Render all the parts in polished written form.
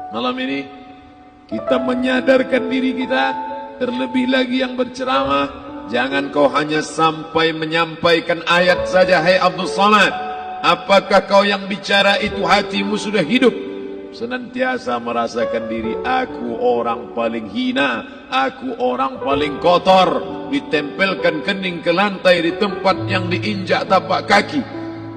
Malam ini kita menyadarkan diri kita, terlebih lagi yang berceramah, jangan kau hanya sampai menyampaikan ayat saja. Hai Abdul Somad, apakah kau yang bicara itu hatimu sudah hidup? Senantiasa merasakan diri, aku orang paling hina, aku orang paling kotor, ditempelkan kening ke lantai di tempat yang diinjak tapak kaki,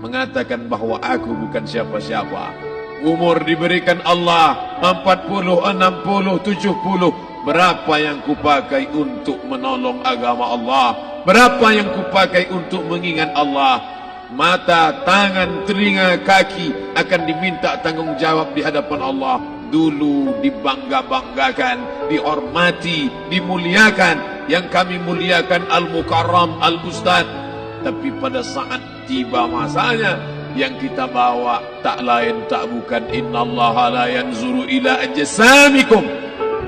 mengatakan bahwa aku bukan siapa-siapa. Umur diberikan Allah 40, 60, 70. Berapa yang kupakai untuk menolong agama Allah? Berapa yang kupakai untuk mengingat Allah? Mata, tangan, telinga, kaki akan diminta tanggung jawab di hadapan Allah. Dulu dibangga-banggakan, dihormati, dimuliakan. Yang kami muliakan Al-Mukarram, Al-Ustaz. Tapi pada saat tiba masanya, yang kita bawa tak lain tak bukan innallaha la yanzuru ila ajsamikum.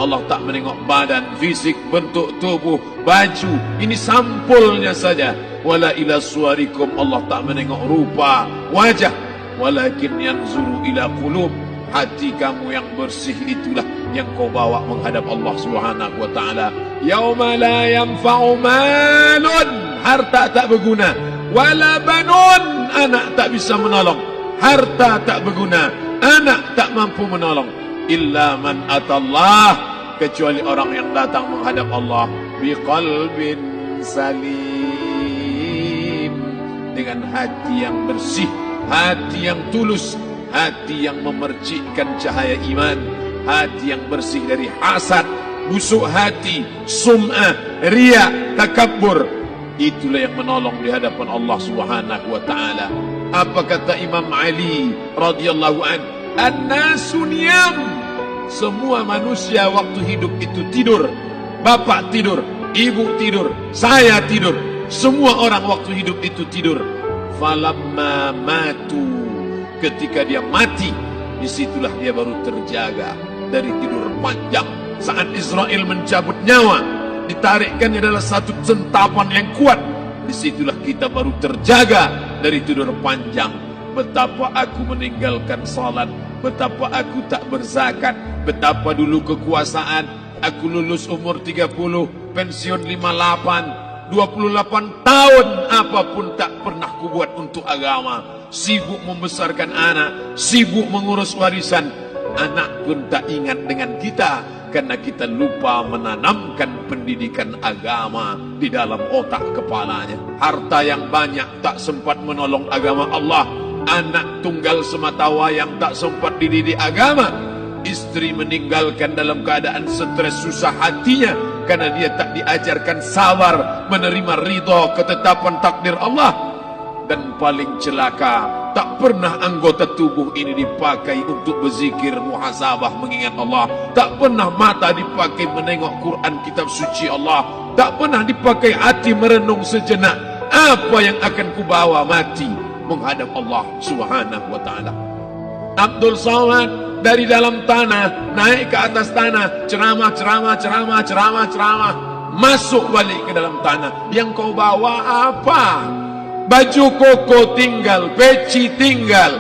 Allah tak menengok badan, fisik, bentuk tubuh, baju. Ini sampulnya saja. Wala ila suwarikum, Allah tak menengok rupa, wajah. Walakin yanzuru ila qulub. Hati kamu yang bersih itulah yang kau bawa menghadap Allah Subhanahu wa taala. Yauma la yanfa'u malun, harta tak berguna, wala banun, anak tak bisa menolong. Harta tak berguna, anak tak mampu menolong. Illa man atallah, kecuali orang yang datang menghadap Allah biqalbin salim, dengan hati yang bersih, hati yang tulus, hati yang memercikkan cahaya iman, hati yang bersih dari hasad, busuk hati, sum'ah, riya, takabbur. Itulah yang menolong di hadapan Allah Subhanahu wa taala. Apa kata Imam Ali radhiyallahu an? An-nasu niyam. Semua manusia waktu hidup itu tidur. Bapak tidur, ibu tidur, saya tidur. Semua orang waktu hidup itu tidur. Falamma matu, ketika dia mati, disitulah dia baru terjaga dari tidur panjang. Saat Israel mencabut nyawa, ditarikkan adalah satu centapan yang kuat. Disitulah kita baru terjaga dari tidur panjang. Betapa aku meninggalkan salat, betapa aku tak berzakat, betapa dulu kekuasaan. Aku lulus umur 30, pensiun 58, 28 tahun, apapun tak pernah kubuat untuk agama. Sibuk membesarkan anak, sibuk mengurus warisan. Anak pun tak ingat dengan kita, karena kita lupa menanamkan pendidikan agama di dalam otak kepalanya. Harta yang banyak tak sempat menolong agama Allah. Anak tunggal semata wayang tak sempat dididik agama. Istri meninggalkan dalam keadaan stres susah hatinya, karena dia tak diajarkan sabar menerima ridha ketetapan takdir Allah. Dan paling celaka, tak pernah anggota tubuh ini dipakai untuk berzikir, muhasabah, mengingat Allah. Tak pernah mata dipakai menengok Quran, kitab suci Allah. Tak pernah dipakai hati merenung sejenak. Apa yang akan kubawa mati menghadap Allah Subhanahu wa ta'ala. Abdul Somad dari dalam tanah naik ke atas tanah, ceramah, masuk balik ke dalam tanah. Yang kau bawa apa? Baju koko tinggal, peci tinggal,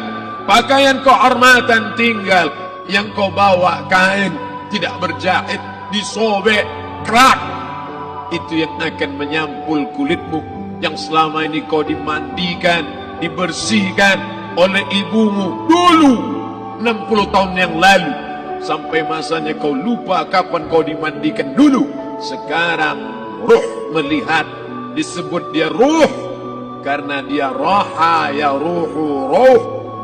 pakaian kehormatan tinggal. Yang kau bawa kain tidak berjahit, disobek, kerak. Itu yang akan menyampul kulitmu, yang selama ini kau dimandikan, dibersihkan oleh ibumu dulu 60 tahun yang lalu. Sampai masanya kau lupa kapan kau dimandikan dulu. Sekarang ruh melihat, disebut dia ruh karena dia raha ya ruhu ruh,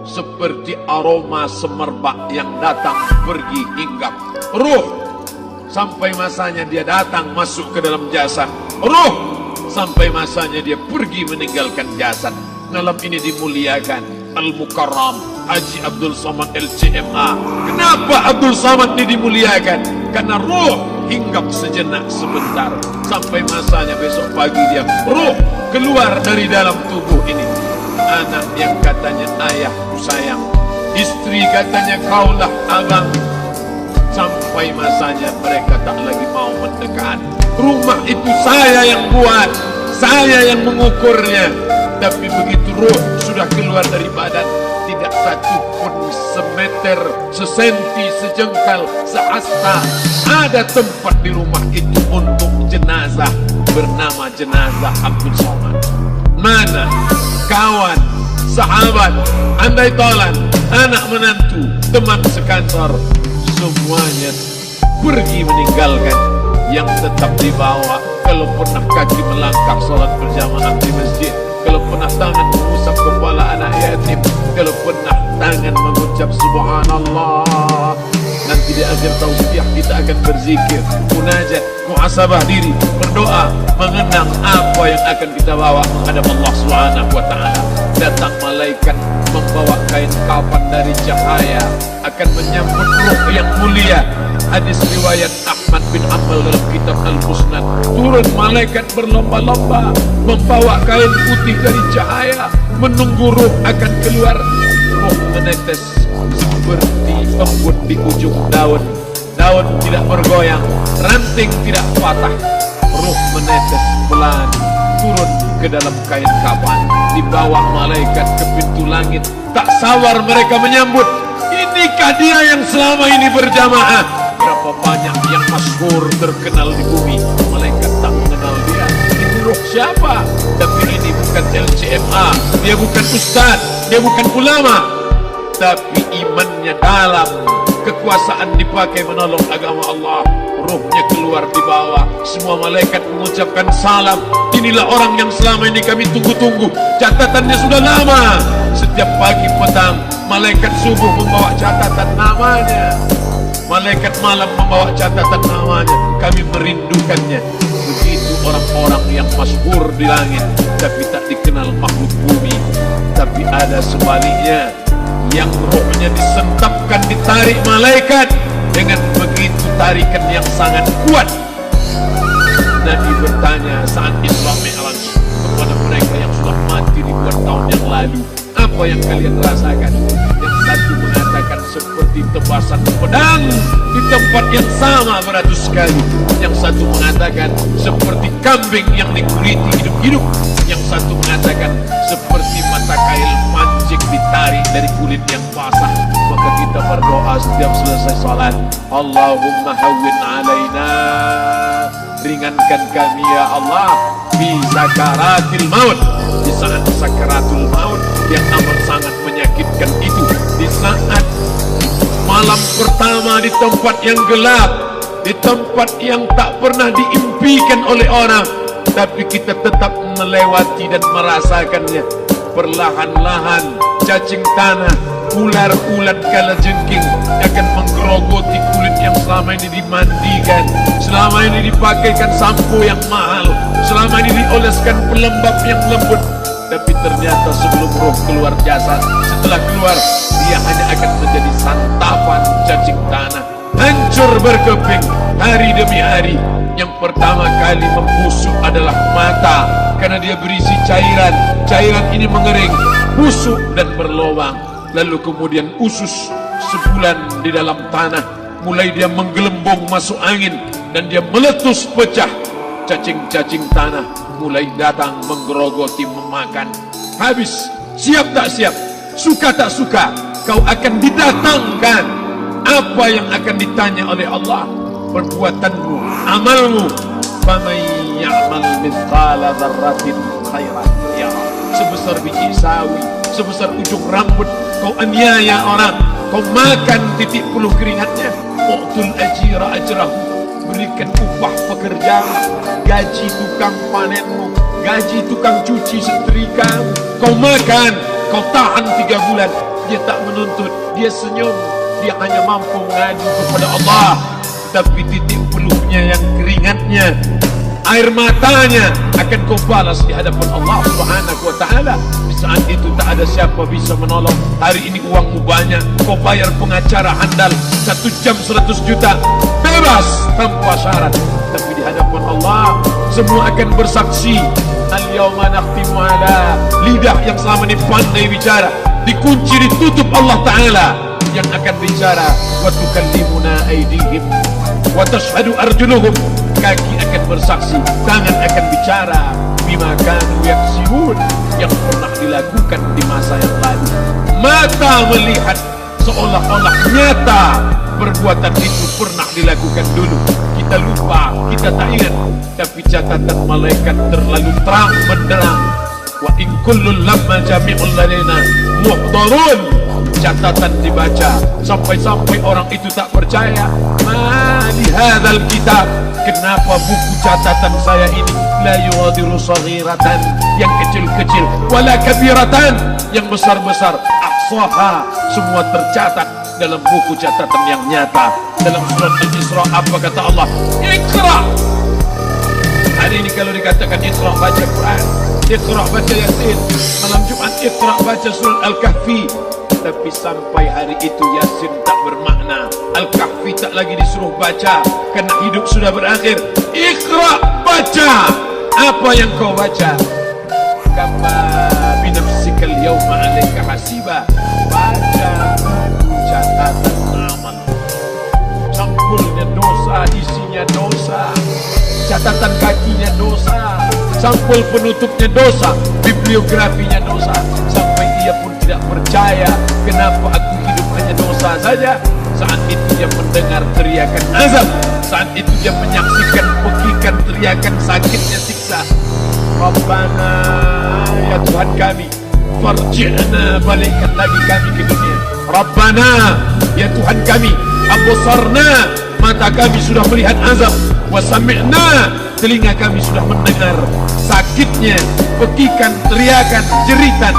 seperti aroma semerbak yang datang pergi hinggap. Ruh sampai masanya dia datang masuk ke dalam jasad. Ruh sampai masanya dia pergi meninggalkan jasad. Malam ini dimuliakan Al-Mukarram Haji Abdul Somad LCMA. Kenapa Abdul Somad ini dimuliakan? Karena ruh hinggap sejenak sebentar, sampai masanya besok pagi dia ruh keluar dari dalam tubuh ini. Anak yang katanya ayahku sayang, istri katanya kaulah abang, sampai masanya mereka tak lagi mau mendekat. Rumah itu saya yang buat, saya yang mengukurnya. Tapi begitu ruh sudah keluar dari badan, tidak satu pun semeter, sesenti, sejengkal, sehasta ada tempat di rumah itu untuk jenazah bernama jenazah Abdul Somad. Mana kawan, sahabat, andai tolan, anak menantu, teman sekantor, semuanya pergi meninggalkan. Yang tetap dibawa, kalau pernah kaki melangkah sholat berjamaah di masjid, kalau pernah tangan mengusap kepala anak yatim, kalau pernah tangan mengucap subhanallah. Nanti di akhir tausiah kita akan berzikir, munajat, muhasabah diri, berdoa, mengenang apa yang akan kita bawa menghadap Allah Subhanahu wa ta'ala. Datang malaikat membawa kain kafan dari cahaya, akan menyambut ruh yang mulia. Hadis riwayat Ahmad bin Hanbal dalam kitab Al-Musnad. Turun malaikat berlomba-lomba membawa kain putih dari cahaya, menunggu ruh akan keluar. Ruh menetes seperti embun di ujung daun. Daun tidak bergoyang, ranting tidak patah. Ruh menetes pelan turun ke dalam kain kafan, dibawa malaikat ke pintu langit. Tak sabar mereka menyambut. Inikah dia yang selama ini berjamaah? Berapa banyak yang masyhur terkenal di bumi, malaikat tak mengenal dia. Ini ruh siapa? Tapi ini bukan LCMA, dia bukan ustaz, dia bukan ulama, tapi imannya dalam, kekuasaan dipakai menolong agama Allah. Ruhnya keluar di bawah, semua malaikat mengucapkan salam. Inilah orang yang selama ini kami tunggu-tunggu, catatannya sudah lama. Setiap pagi petang malaikat subuh membawa catatan namanya, malaikat malam membawa catatan namanya. Kami merindukannya. Begitu orang-orang yang masyhur di langit tapi tak dikenal makhluk bumi. Tapi ada sebaliknya, yang rohnya disentapkan, ditarik malaikat dengan begitu tarikan yang sangat kuat. Nabi bertanya saat Isra Mi'raj kepada mereka yang sudah mati ribuan tahun yang lalu, apa yang kalian rasakan? Yang satu mengatakan seperti tebasan pedang di tempat yang sama beratus kali. Yang satu mengatakan seperti kambing yang dikuliti hidup-hidup. Yang satu mengatakan seperti mata kail mancing ditarik dari kulit yang basah. Maka kita berdoa setiap selesai salat, Allahumma hawwin alaina, ringankan kami ya Allah fi sakaratil maut, di saat sakaratul maut yang amat sangat menyakitkan itu, di saat malam pertama di tempat yang gelap, di tempat yang tak pernah diimpikan oleh orang, tapi kita tetap melewati dan merasakannya. Perlahan-lahan cacing tanah, ular-ulat kalajengking akan menggerogoti kulit yang selama ini dimandikan, selama ini dipakaikan sampo yang mahal, selama ini dioleskan pelembab yang lembut. Tapi ternyata sebelum roh keluar jasad, setelah keluar dia hanya akan menjadi santapan cacing tanah, hancur berkeping hari demi hari. Yang pertama kali membusuk adalah mata, karena dia berisi cairan. Cairan ini mengering, busuk dan berlubang. Lalu kemudian usus sebulan di dalam tanah, mulai dia menggelembung masuk angin dan dia meletus pecah. Cacing-cacing tanah mulai datang menggerogoti, memakan. Habis, siap tak siap, suka tak suka, kau akan didatangkan. Apa yang akan ditanya oleh Allah? Perbuatanmu, amalmu. Faman ya'mal mithqala dzarratin khairan yarah. Sebesar biji sawi, sebesar ujung rambut, kau aniaya orang, kau makan titik puluh keringatnya. U'tul ajira ajrahu, berikan upah pekerja, gaji tukang panenmu, gaji tukang cuci setrika. Kau makan, kau tahan 3 bulan, dia tak menuntut, dia senyum, dia hanya mampu mengadu kepada Allah. Tapi titik peluhnya yang keringatnya, air matanya akan kau balas di hadapan Allah Subhanahu wa ta'ala. Di saat itu tak ada siapa bisa menolong. Hari ini uangmu banyak, kau bayar pengacara handal 1 jam 100 juta, bebas tanpa syarat. Tapi di hadapan Allah semua akan bersaksi. Al-yawma nakhtimu ala, lidah yang selama ini pandai bicara dikunci, ditutup Allah Ta'ala yang akan bicara. Wa tukallimuna aydihim wa tashhadu arjuluhum, kaki akan bersaksi, tangan akan bicara, bima kanu yaksibun, yang pernah dilakukan di masa yang lalu. Mata melihat seolah-olah nyata perbuatan itu pernah dilakukan dulu. Kita lupa, kita tak ingat, tapi catatan malaikat terlalu terang benderang. Wa in kullun lamma jami'un ladaina muhdarun. Catatan dibaca sampai-sampai orang itu tak percaya. Ma li hadzal kitab, kenapa buku catatan saya ini la yughadiru saghiratan, yang kecil-kecil, wala kabiratan, yang besar-besar, ahsaha, semua tercatat dalam buku catatan yang nyata. Dalam surat Al-Isra apa kata Allah? Iqra. Hari ini kalau dikatakan Iqra baca Quran, Iqra baca Yasin, malam Jumat Iqra baca surat Al-Kahfi, tapi sampai hari itu Yasin tak bermakna, Al-Kahfi tak lagi disuruh baca karena hidup sudah berakhir. Iqra, baca. Apa yang kau baca? Kama binafsikal yawma alaika hasiba. Baca buku catatan amal, sampulnya dosa, isinya dosa, catatan kakinya dosa, sampul penutupnya dosa, bibliografinya dosa. Sampai dia pun tidak percaya, kenapa aku hidup hanya dosa saja. Saat itu dia mendengar teriakan azab, saat itu dia menyaksikan pekikan teriakan sakitnya siksa. Rabbana, ya Tuhan kami, farji'na, balikkan lagi kami ke dunia. Rabbana, ya Tuhan kami, absarna, mata kami sudah melihat azab, wa sami'na, telinga kami sudah mendengar sakitnya pekikan teriakan jeritan.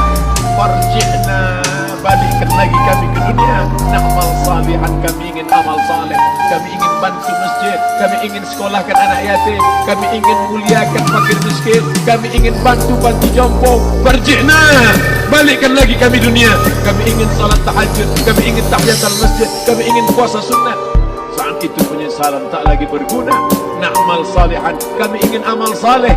Farji'na, balikkan lagi kami ke dunia. Na'mal salihan, kami ingin amal saleh, kami ingin bantu masjid, kami ingin sekolahkan anak yatim, kami ingin muliakan fakir miskin, kami ingin bantu jompo. Farji'na, balikkan lagi kami dunia. Kami ingin salat tahajud, kami ingin tahiyatul masjid, kami ingin puasa sunnah. Saat itu penyesalan tak lagi berguna. Na'mal salihan, kami ingin amal saleh.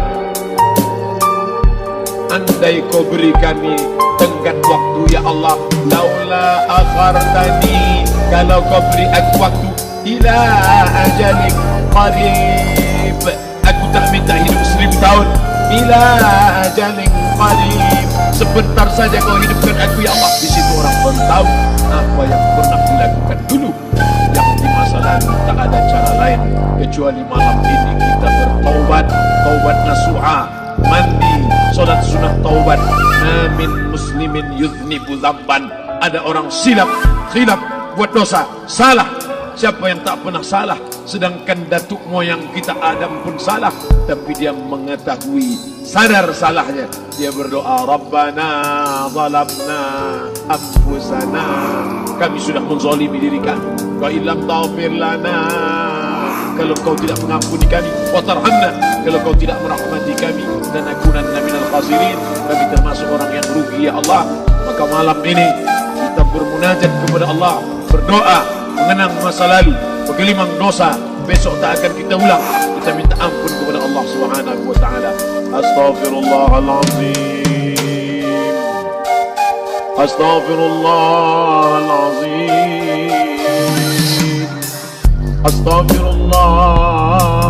Andai kau beri kami tenggat waktu ya Allah, laula akhartani, kalau kau beri aku waktu, ila ajalin qarib, aku tak minta hidup 1000 tahun, ila ajalin qarib, sebentar saja kau hidupkan aku ya Allah. Di situ orang pun tahu apa yang pernah dilakukan dulu, yang di masa lalu. Tak ada cara lain kecuali malam ini kita bertaubat, taubat nasuha, mandi, solat sunat taubat. Min muslimin yuznibu zamban, ada orang silap, khilaf, buat dosa, salah. Siapa yang tak pernah salah? Sedangkan datuk moyang kita Adam pun salah, tapi dia mengetahui, sadar salahnya. Dia berdoa, Rabbana zalamna anfusana, kami sudah menzalimi diri kami. Wa illam taghfir lana, kalau kau tidak mengampuni kami, wa tarhamna, kalau kau tidak merahmati kami, lanakunanna minal khasirin, kami termasuk orang yang rugi ya Allah. Maka malam ini kita bermunajat kepada Allah, berdoa, mengenang masa lalu, bergelimang dosa, besok tak akan kita ulang. Kita minta ampun kepada Allah Subhanahu wa taala. Astaghfirullahalazim, astaghfirullahalazim, astaghfirullah.